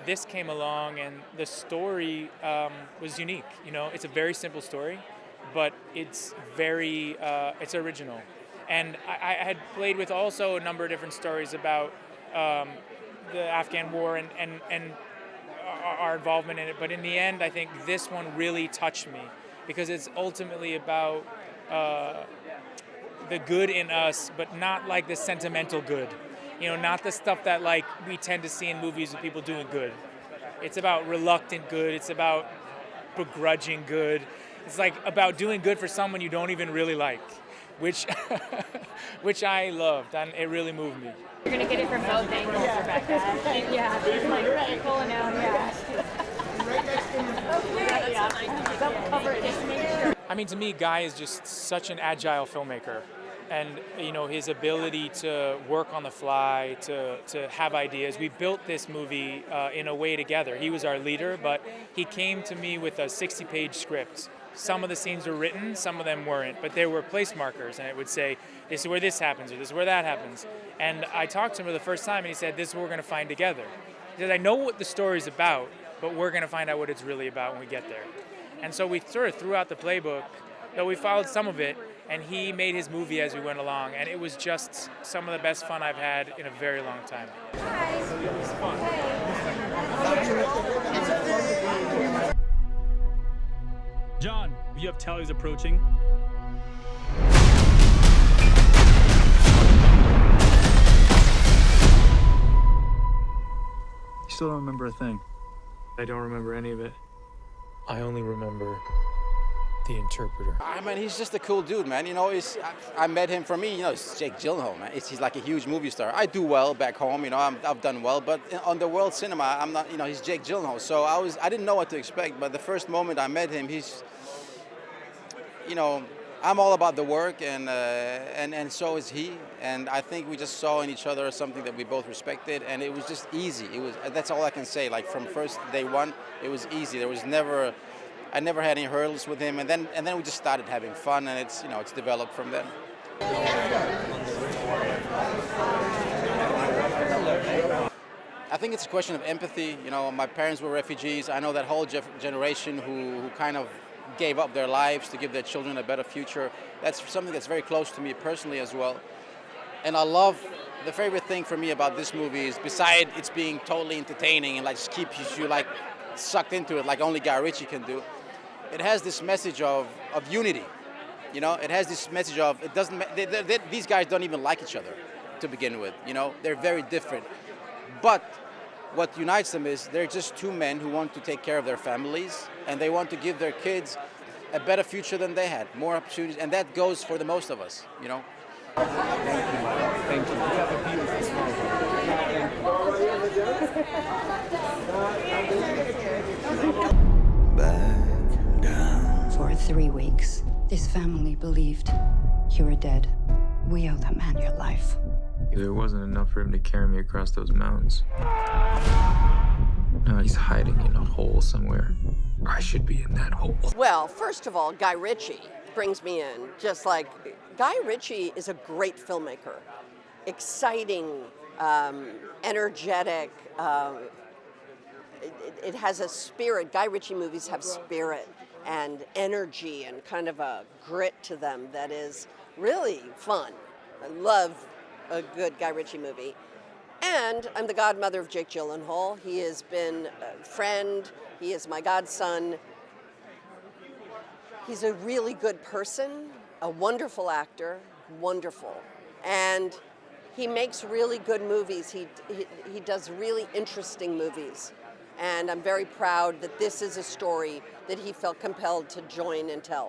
This came along, and the story was unique. You know, it's a very simple story, but it's it's original. And I had played with also a number of different stories about the Afghan war and our involvement in it. But in the end, I think this one really touched me because it's ultimately about the good in us, but not like the sentimental good. You know, not the stuff that like we tend to see in movies of people doing good. It's about reluctant good. It's about begrudging good. It's like about doing good for someone you don't even really like, which which I loved, and it really moved me. You're gonna get it from both angles, Rebecca. Yeah, critical and I mean, to me, Guy is just such an agile filmmaker. And, you know, his ability to work on the fly, to have ideas. We built this movie in a way together. He was our leader, but he came to me with a 60-page script. Some of the scenes were written, some of them weren't, but there were place markers, and it would say, this is where this happens, or this is where that happens. And I talked to him for the first time, and he said, this is what we're going to find together. He said, I know what the story's about, but we're going to find out what it's really about when we get there. And so we sort of threw out the playbook, though we followed some of it, and he made his movie as we went along, and it was just some of the best fun I've had in a very long time. Hi. It was fun. John, you have tallies approaching. You still don't remember a thing. I don't remember any of it. I only remember the interpreter. I mean, he's just a cool dude, man. You know, I met him, for me, you know, it's Jake Gyllenhaal, man. He's like a huge movie star. I do well back home, you know, I've done well, but on the world cinema, I'm not, you know, he's Jake Gyllenhaal. So I didn't know what to expect, but the first moment I met him, he's, you know, I'm all about the work, and so is he. And I think we just saw in each other something that we both respected, and it was just easy. That's all I can say. Like from first day one, it was easy. I never had any hurdles with him, and then we just started having fun, and it's developed from then. I think it's a question of empathy. You know, my parents were refugees. I know that whole generation who kind of gave up their lives to give their children a better future. That's something that's very close to me personally as well. And I love, the favorite thing for me about this movie is, besides it's being totally entertaining and like just keeps you like sucked into it like only Guy Ritchie can do, it has this message of unity. You know, it has this message of, it doesn't, these guys don't even like each other to begin with. You know, they're very different. But what unites them is they're just two men who want to take care of their families, and they want to give their kids a better future than they had, more opportunities, and that goes for the most of us, you know. Thank you. You have a beautiful smile. Back down. For 3 weeks, this family believed you were dead. We owe that man your life. It wasn't enough for him to carry me across those mountains. Now he's hiding in a hole somewhere. I should be in that hole. Well, first of all, Guy Ritchie brings me in. Just like, Guy Ritchie is a great filmmaker. Exciting, energetic. It has a spirit. Guy Ritchie movies have spirit and energy and kind of a grit to them that is really fun. I love a good Guy Ritchie movie. And I'm the godmother of Jake Gyllenhaal. He has been a friend. He is my godson. He's a really good person, a wonderful actor, wonderful. And he makes really good movies. He does really interesting movies. And I'm very proud that this is a story that he felt compelled to join and tell.